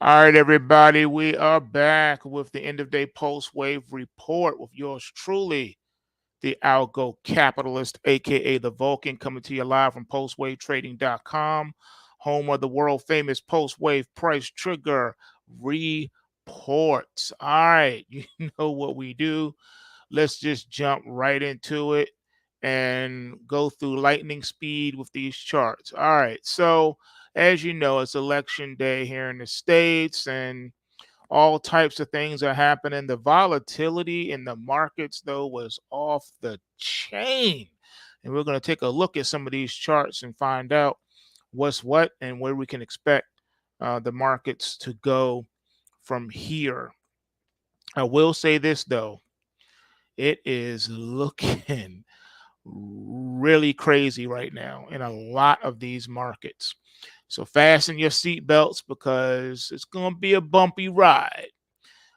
All right, everybody, we are back with the end of day post wave report with yours truly, the Algo Capitalist, aka the Vulcan, coming to you live from postwavetrading.com, home of the world famous post wave price trigger reports. All right, you know what we do. Let's just jump right into it and go through lightning speed with these charts. All right, so as you know, it's election day here in the States, and all types of things are happening. The volatility in the markets, though, was off the chain. And we're going to take a look at some of these charts and find out what's what and where we can expect the markets to go from here. I will say this, though, it is looking really crazy right now in a lot of these markets. So fasten your seatbelts because it's going to be a bumpy ride.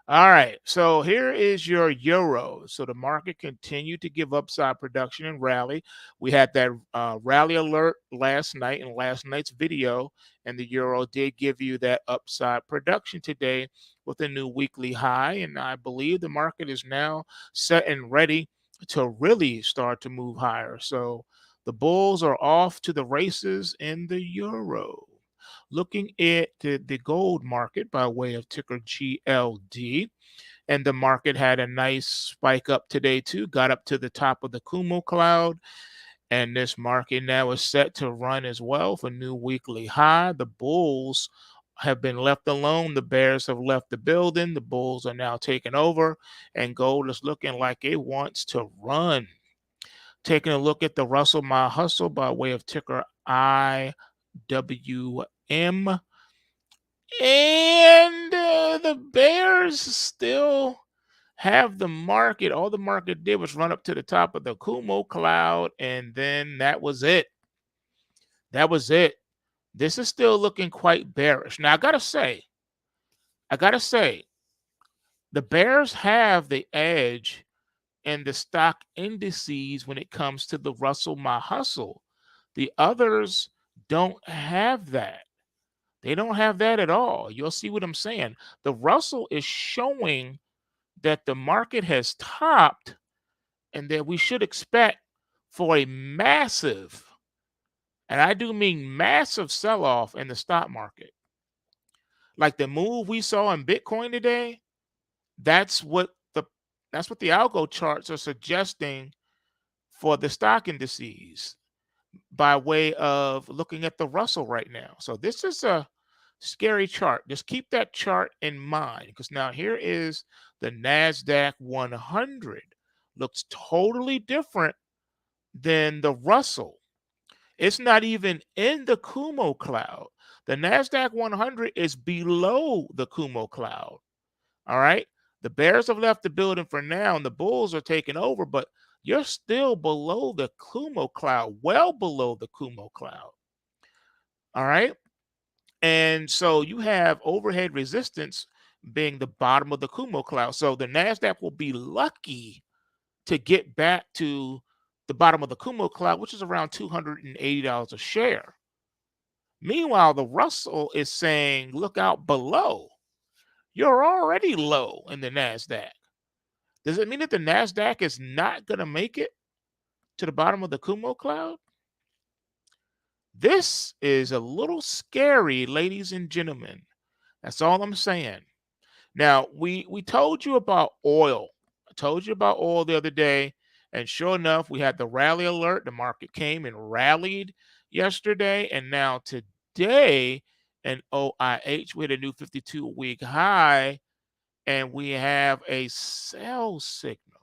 All right, so here is your euro. So the market continued to give upside production and rally. We had that rally alert last night in last night's video, and the euro did give you that upside production today with a new weekly high. And I believe the market is now set and ready to really start to move higher. So the bulls are off to the races in the euro. Looking at the gold market by way of ticker GLD, and the market had a nice spike up today too, got up to the top of the Kumo cloud, and this market now is set to run as well for new weekly high. The bulls have been left alone. The bears have left the building. The bulls are now taking over, and gold is looking like it wants to run. Taking a look at the Russell My Hustle by way of ticker IWM, and the Bears still have the market. All the market did was run up to the top of the Kumo cloud, and then that was it. That was it. This is still looking quite bearish. Now, I gotta say, the Bears have the edge in the stock indices when it comes to the Russell My Hustle. The others don't have that. They don't have that at all. You'll see what I'm saying. The Russell is showing that the market has topped and that we should expect for a massive, and I do mean massive sell off in the stock market. Like the move we saw in Bitcoin today, that's what the that's what the algo charts are suggesting for the stock indices by way of looking at the Russell right now. So this is a scary chart. Just keep that chart in mind because now here is the NASDAQ 100. Looks totally different than the Russell. It's not even in the Kumo cloud. The NASDAQ 100 is below the Kumo cloud. All right. The bears have left the building for now and the bulls are taking over, but you're still below the Kumo cloud, well below the Kumo cloud. All right. And so you have overhead resistance being the bottom of the Kumo cloud. So the NASDAQ will be lucky to get back to the bottom of the Kumo cloud, which is around $280 a share. Meanwhile, the Russell is saying, look out below. You're already low in the NASDAQ. Does it mean that the NASDAQ is not going to make it to the bottom of the Kumo cloud? This is a little scary, ladies and gentlemen. That's all I'm saying. Now, we told you about oil. I told you about oil the other day, and sure enough, we had the rally alert. The market came and rallied yesterday, and now today in OIH, we had a new 52-week high, and we have a sell signal.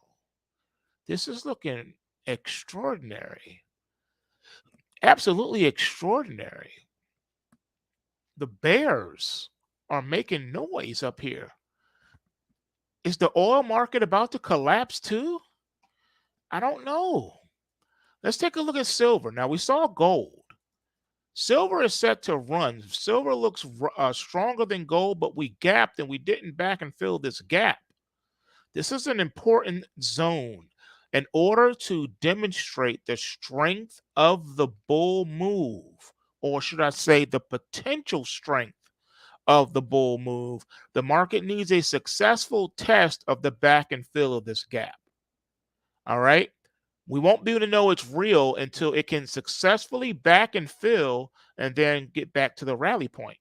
This is looking extraordinary. Absolutely extraordinary. The bears are making noise up here. Is the oil market about to collapse too? I don't know. Let's take a look at silver. Now, we saw gold. Silver is set to run. Silver looks stronger than gold, but we gapped and we didn't back and fill this gap. This is an important zone. In order to demonstrate the strength of the bull move, or should I say the potential strength of the bull move. The market needs a successful test of the back and fill of this gap. All right. We won't be able to know it's real until it can successfully back and fill and then get back to the rally point.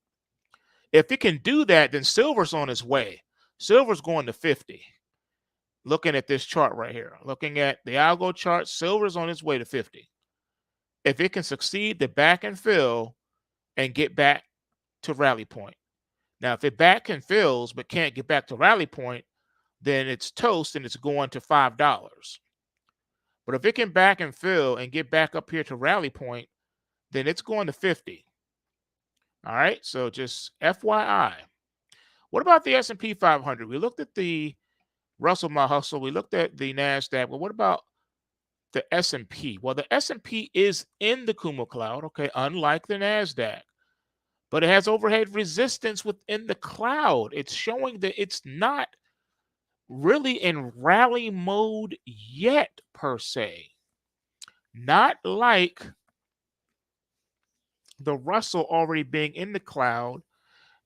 If it can do that, then silver's on its way. Silver's going to 50. Looking at this chart right here, looking at the algo chart, silver's on its way to 50. If it can succeed to back and fill and get back to rally point. Now, if it back and fills but can't get back to rally point, then it's toast and it's going to $5. But if it can back and fill and get back up here to rally point, then it's going to 50. All right, so just FYI. What about the S&P 500? We looked at the Russell My Hustle. We looked at the NASDAQ. But what about the S&P? Well, the S&P is in the Kumo cloud, okay, unlike the NASDAQ. But it has overhead resistance within the cloud. It's showing that it's not really in rally mode yet, per se. Not like the Russell already being in the cloud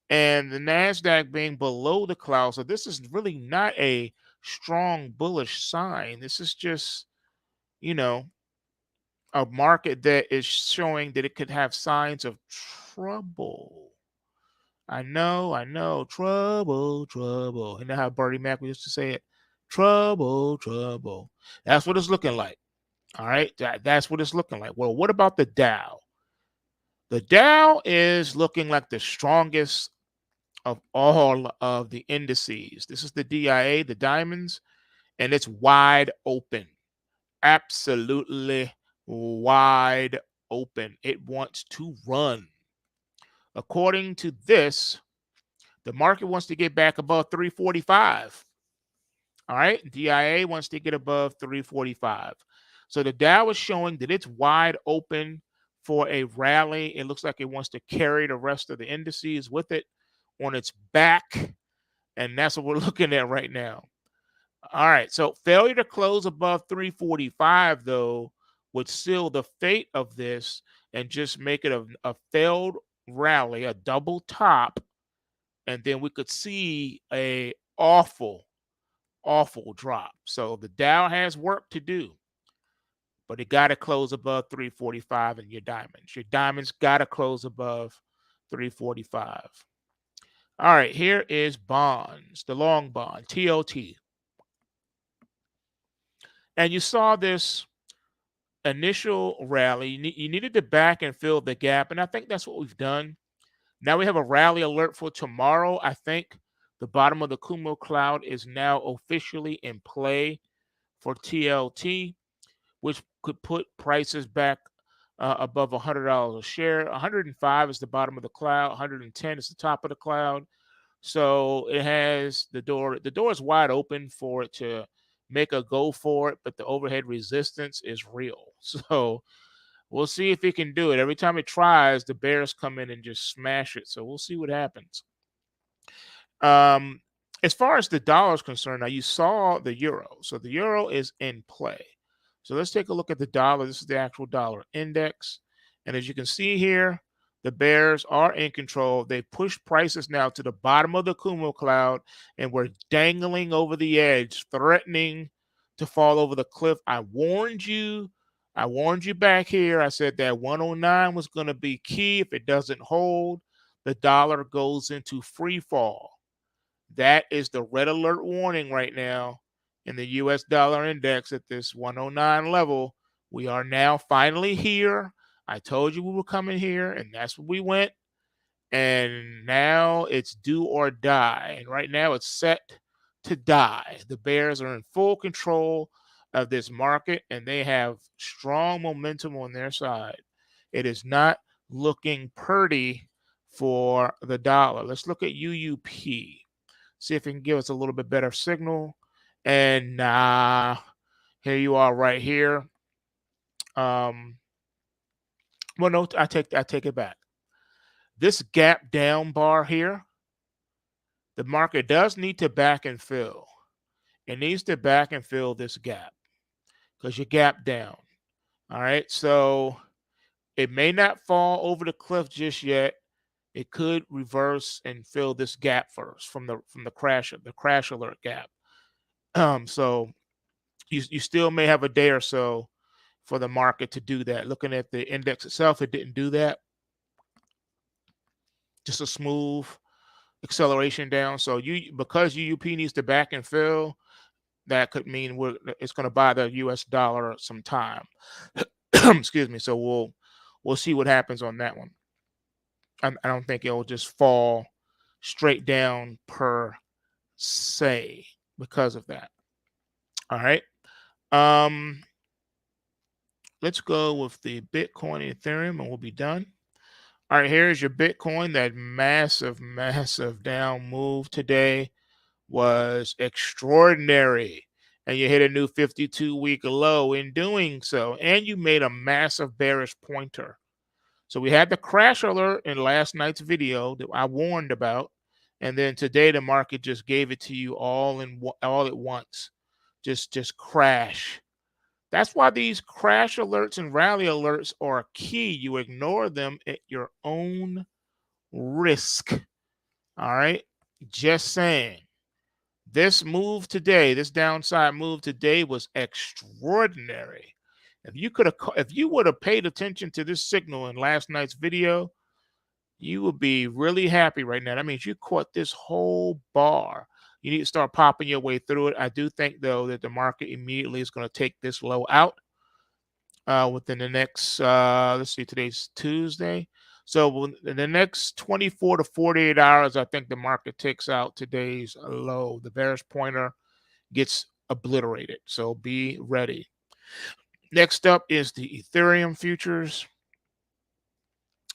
and the NASDAQ being below the cloud. So this is really not a strong bullish sign. This is just, you know, a market that is showing that it could have signs of trouble. I know, trouble, trouble. You know how Bertie Mac used to say it? Trouble, trouble. That's what it's looking like. All right, that's what it's looking like. Well, what about the Dow? The Dow is looking like the strongest of all of the indices. This is the DIA, the diamonds, and it's wide open. Absolutely wide open. It wants to run. According to this, the market wants to get back above 345. All right, DIA wants to get above 345. So the Dow is showing that it's wide open for a rally. It looks like it wants to carry the rest of the indices with it on its back. And that's what we're looking at right now. All right, so failure to close above 345, though, would seal the fate of this and just make it a failed rally, a double top, and then we could see a awful drop. So the Dow has work to do, but it got to close above 345 in your diamonds. Your diamonds got to close above 345. All right, here is bonds, the long bond, TOT. And you saw this initial rally. You needed to back and fill the gap, and I think that's what we've done. Now we have a rally alert for tomorrow. I think the bottom of the Kumo cloud is now officially in play for TLT, which could put prices back above $100 a share. 105 is the bottom of the cloud. 110 is the top of the cloud. So it has the door. The door is wide open for it to make a go for it, but the overhead resistance is real. So we'll see if it can do it. Every time it tries, the bears come in and just smash it. So we'll see what happens. As far as the dollar is concerned, now you saw the euro. So the euro is in play. So let's take a look at the dollar. This is the actual dollar index. And as you can see here, the bears are in control. They push prices now to the bottom of the Kumo cloud, and we're dangling over the edge, threatening to fall over the cliff. I warned you back here. I said that 109 was going to be key. If it doesn't hold, the dollar goes into free fall. That is the red alert warning right now in the US dollar index at this 109 level. We are now finally here. I told you we were coming here, and that's where we went. And now it's do or die. And right now it's set to die. The bears are in full control of this market, and they have strong momentum on their side. It is not looking pretty for the dollar. Let's look at UUP. See if it can give us a little bit better signal. And here you are right here. Well, no, I take it back. This gap down bar here, the market does need to back and fill. It needs to back and fill this gap because you gap down. All right, so it may not fall over the cliff just yet. it could reverse and fill this gap first from the crash alert gap. So you still may have a day or so for the market to do that. Looking at the index itself, it didn't do that. Just a smooth acceleration down. So because UUP needs to back and fill, that could mean it's going to buy the U.S. dollar some time. Excuse me. So we'll see what happens on that one. I don't think it'll just fall straight down per se because of that. All right. Let's go with the Bitcoin and Ethereum, and we'll be done. All right, here's your Bitcoin. That massive down move today was extraordinary. And you hit a new 52-week low in doing so. And you made a massive bearish pointer. So we had the crash alert in last night's video that I warned about. And then today the market just gave it to you all at once. Just crash. That's why these crash alerts and rally alerts are key. You ignore them at your own risk. All right. Just saying. This move today, this downside move today was extraordinary. If you would have paid attention to this signal in last night's video, you would be really happy right now. That means you caught this whole bar. You need to start popping your way through it. I do think, though, that the market immediately is going to take this low out within the next, let's see, today's Tuesday. So in the next 24 to 48 hours, I think the market takes out today's low. The bearish pointer gets obliterated. So be ready. Next up is the Ethereum futures.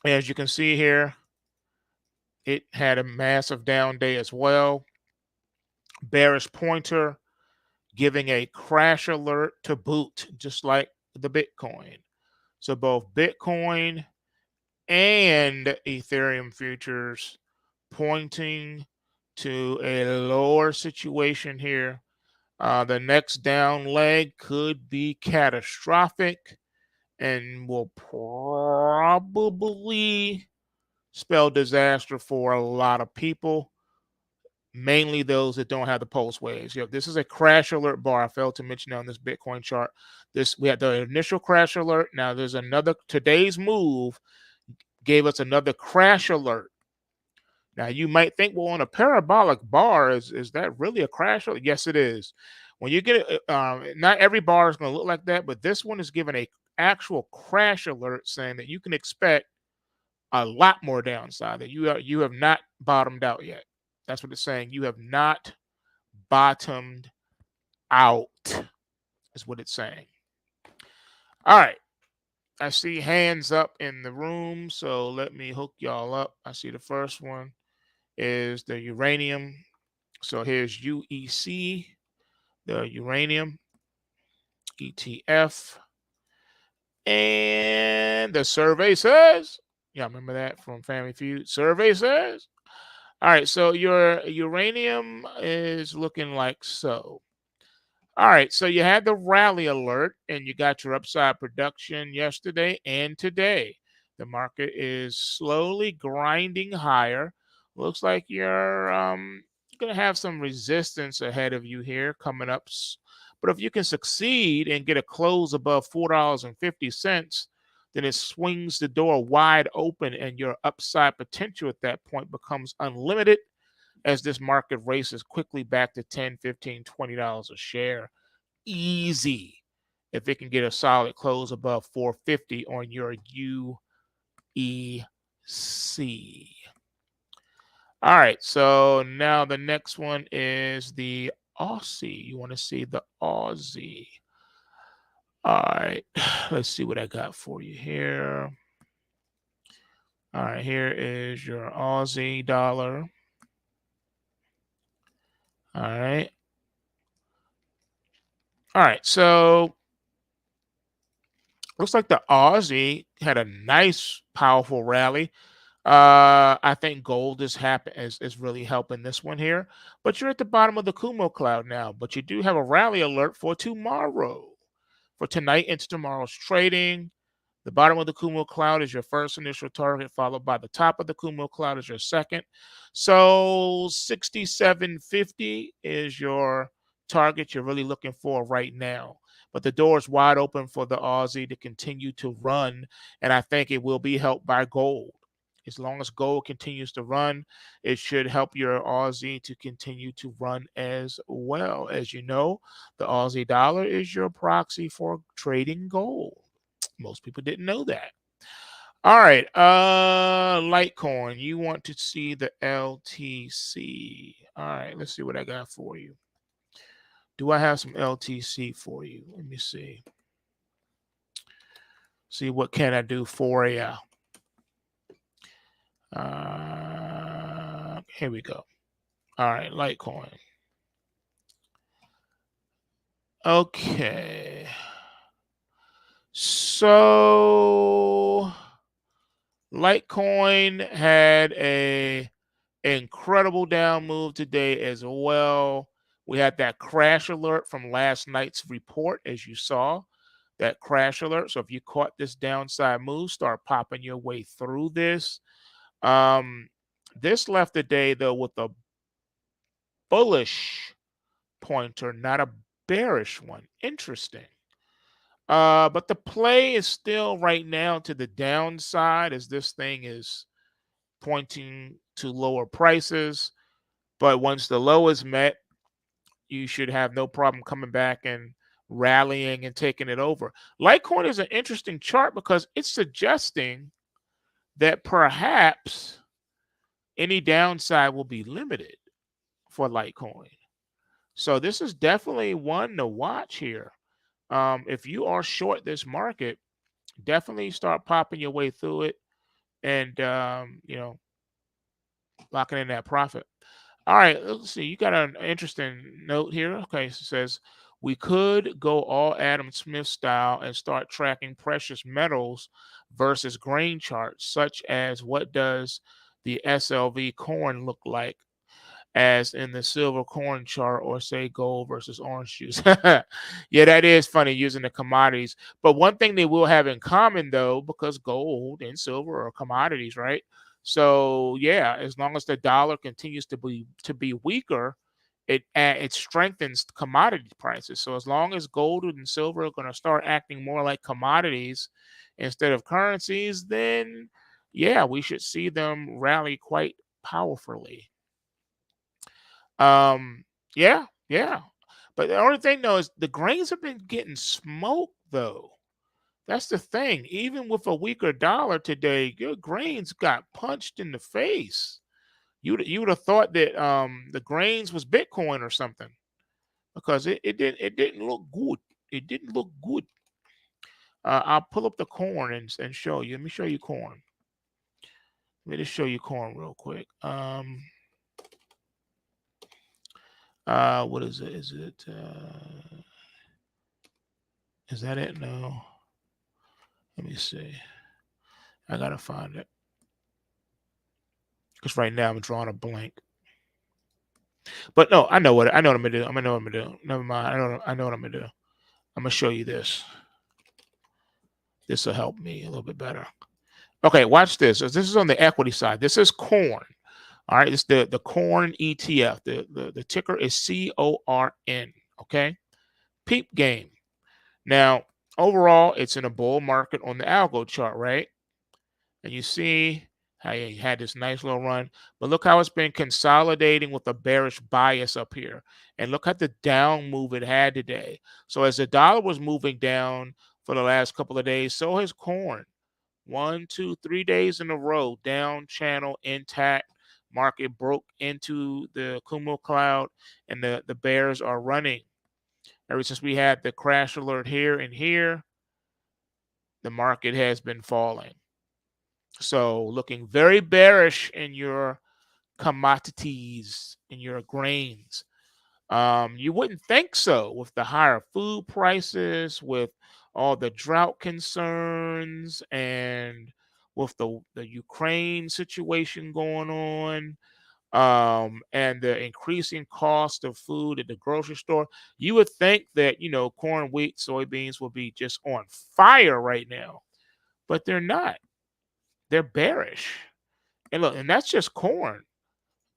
As you can see here, it had a massive down day as well. Bearish pointer giving a crash alert to boot, just like the Bitcoin. So both Bitcoin and Ethereum futures pointing to a lower situation here. The next down leg could be catastrophic and will probably spell disaster for a lot of people, mainly those that don't have the pulse waves. This is a crash alert bar. I failed to mention on this Bitcoin chart. We had the initial crash alert. Now there's another. Today's move gave us another crash alert. Now you might think, well, on a parabolic bar, is that really a crash alert? Yes, it is. When you get it, not every bar is going to look like that, but this one is given a actual crash alert saying that you can expect a lot more downside, that you have not bottomed out yet. That's what it's saying. You have not bottomed out, is what it's saying. All right. I see hands up in the room, so let me hook y'all up. I see the first one is the uranium. So here's UEC, the uranium ETF. And the survey says, yeah, remember that from Family Feud? Survey says. All right, so your uranium is looking like so. All right, so you had the rally alert and you got your upside production yesterday and today. The market is slowly grinding higher. Looks like you're going to have some resistance ahead of you here coming up. But if you can succeed and get a close above $4.50, then it swings the door wide open and your upside potential at that point becomes unlimited as this market races quickly back to $10, $15, $20 a share. Easy if it can get a solid close above 450 on your UEC. All right, so now the next one is the Aussie. You want to see the Aussie. All right, let's see what I got for you here. All right, here is your Aussie dollar. All right. All right, so looks like the Aussie had a nice, powerful rally. I think gold is really helping this one here. But you're at the bottom of the Kumo cloud now. But you do have a rally alert for tomorrow. For tonight into tomorrow's trading. The bottom of the cumulo cloud is your first initial target, followed by the top of the cumulo cloud is your second. So 67.50 is your target you're really looking for right now. But the door is wide open for the Aussie to continue to run, and I think it will be helped by gold. As long as gold continues to run, it should help your Aussie to continue to run as well. As you know, the Aussie dollar is your proxy for trading gold. Most people didn't know that. All right, Litecoin, you want to see the LTC. All right, let's see what I got for you. Do I have some LTC for you? Let me see. See what can I do for you. Here we go. All right, Litecoin. Okay. So Litecoin had a incredible down move today as well. We had that crash alert from last night's report, as you saw, that crash alert. So if you caught this downside move, start popping your way through this. This left the day, though, with a bullish pointer, not a bearish one. Interesting. But the play is still right now to the downside as this thing is pointing to lower prices. But once the low is met, you should have no problem coming back and rallying and taking it over. Litecoin is an interesting chart because it's suggesting that perhaps any downside will be limited for Litecoin. So this is definitely one to watch here. If you are short this market, definitely start popping your way through it and, locking in that profit. All right, let's see. You got an interesting note here. Okay, so it says we could go all Adam Smith style and start tracking precious metals versus grain charts, such as what does the SLV corn look like, as in the silver corn chart, or say gold versus orange juice. Yeah, that is funny using the commodities. But one thing they will have in common, though, because gold and silver are commodities, right? So yeah, as long as the dollar continues to be weaker, it strengthens commodity prices. So as long as gold and silver are going to start acting more like commodities instead of currencies, then yeah, we should see them rally quite powerfully. Um, yeah, yeah. But the only thing though is the grains have been getting smoked though. That's the thing. Even with a weaker dollar today, your grains got punched in the face. You would have thought that the grains was Bitcoin or something because it didn't look good. It didn't look good. I'll pull up the corn and show you. Let me show you corn. Let me just show you corn real quick. What is it? Is that it? No. Let me see. I gotta find it. Because right now I'm drawing a blank. But no, I know what I'm gonna do. I'm gonna know what I'm gonna do. Never mind. I know what I'm gonna do. I'm gonna show you this. This will help me a little bit better. Okay, watch this. This is on the equity side. This is corn. All right, it's the corn ETF. The ticker is CORN. Okay, peep game. Now, overall, it's in a bull market on the algo chart, right? And you see how you had this nice little run, but look how it's been consolidating with a bearish bias up here. And look at the down move it had today. So as the dollar was moving down for the last couple of days, so has corn. 1, 2, 3 days in a row, down channel intact. Market broke into the cumulo cloud, and the bears are running. Ever since we had the crash alert here and here, the market has been falling. So looking very bearish in your commodities, in your grains. You wouldn't think so with the higher food prices, with all the drought concerns, and with the Ukraine situation going on, and the increasing cost of food at the grocery store. You would think that, corn, wheat, soybeans will be just on fire right now. but they're not. They're bearish. And look, and that's just corn.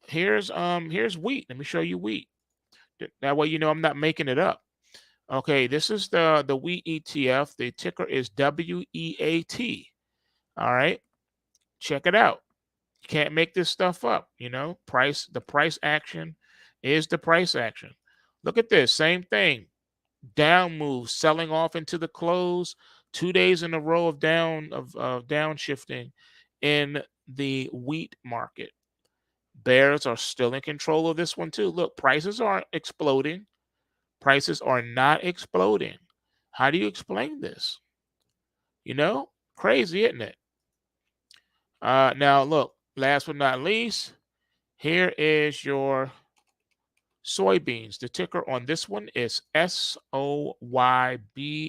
Here's wheat. Let me show you wheat. That way you know I'm not making it up. Okay, this is the wheat ETF. The ticker is WEAT. All right, check it out. You can't make this stuff up. The price action is the price action. Look at this, same thing. Down move, selling off into the close. 2 days in a row of downshifting in the wheat market. Bears are still in control of this one too. Look, prices aren't exploding. Prices are not exploding. How do you explain this? Crazy, isn't it? Now look, last but not least, here is your soybeans. The ticker on this one is SOYB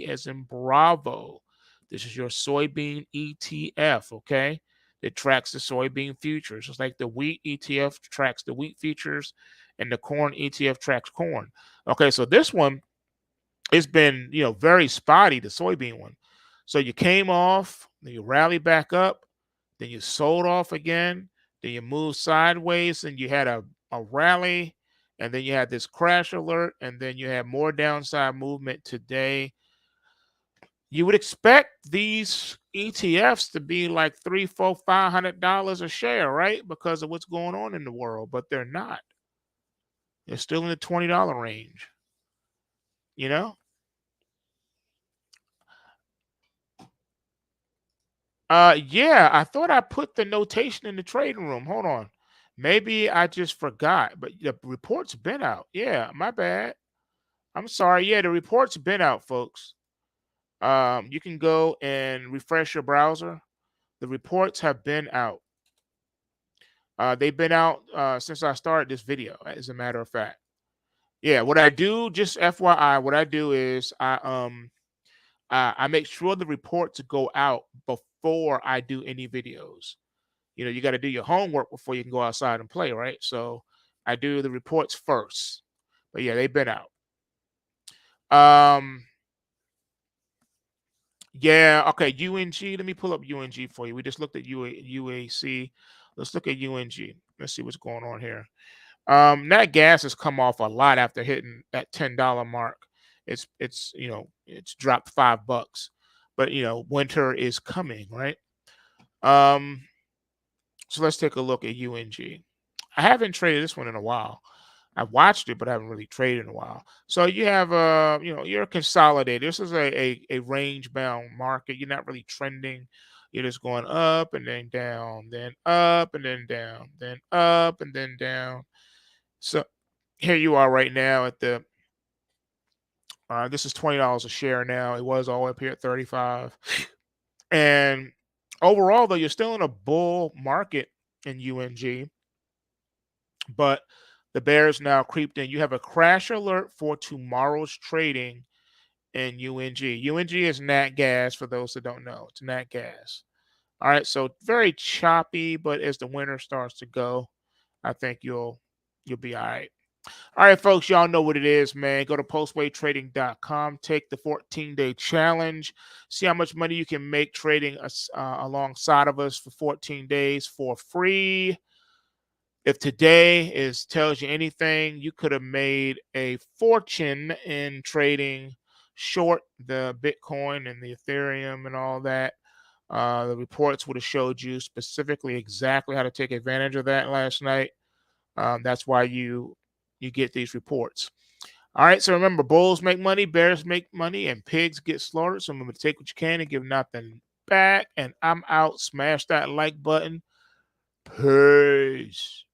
as in Bravo. This is your soybean ETF, okay? It tracks the soybean futures. It's like the wheat ETF tracks the wheat futures and the corn ETF tracks corn. Okay, so this one, it's been, very spotty, the soybean one. So you came off, then you rallied back up, then you sold off again, then you moved sideways, and you had a rally, and then you had this crash alert, and then you had more downside movement today. You would expect these ETFs to be like $300, $400, $500 a share, right? Because of what's going on in the world, but they're not. They're still in the $20 range. You know? Yeah, I thought I put the notation in the trading room. Hold on. Maybe I just forgot, but the report's been out. Yeah, my bad. I'm sorry. Yeah, the report's been out, folks. You can go and refresh your browser. The reports have been out. They've been out since I started this video, as a matter of fact. Yeah, what I do, just FYI, what I do is I make sure the reports go out before I do any videos. You got to do your homework before you can go outside and play, right? So I do the reports first. But yeah, they've been out. Yeah, okay, UNG. Let me pull up UNG for you. We just looked at UAC. Let's look at UNG. Let's see what's going on here. Nat gas has come off a lot after hitting that $10 mark. It's dropped $5. But winter is coming, right? So let's take a look at UNG. I haven't traded this one in a while. I've watched it, but I haven't really traded in a while. So you have you're consolidated. This is a range bound market. You're not really trending. You're just going up and then down, then up and then down, then up and then down. So here you are right now at the this is $20 a share now. It was all up here at 35. And overall, though, you're still in a bull market in UNG, but the bears now creeped in. You have a crash alert for tomorrow's trading in UNG. UNG is nat gas, for those that don't know. It's nat gas. All right, so very choppy, but as the winter starts to go, I think you'll be all right. All right, folks, y'all know what it is, man. Go to PulseWaveTrading.com, take the 14-day challenge, see how much money you can make trading alongside of us for 14 days for free. If today tells you anything, you could have made a fortune in trading short the Bitcoin and the Ethereum and all that. The reports would have showed you specifically exactly how to take advantage of that last night. That's why you get these reports. All right, so remember, bulls make money, bears make money, and pigs get slaughtered. So remember to take what you can and give nothing back. And I'm out. Smash that like button. Peace.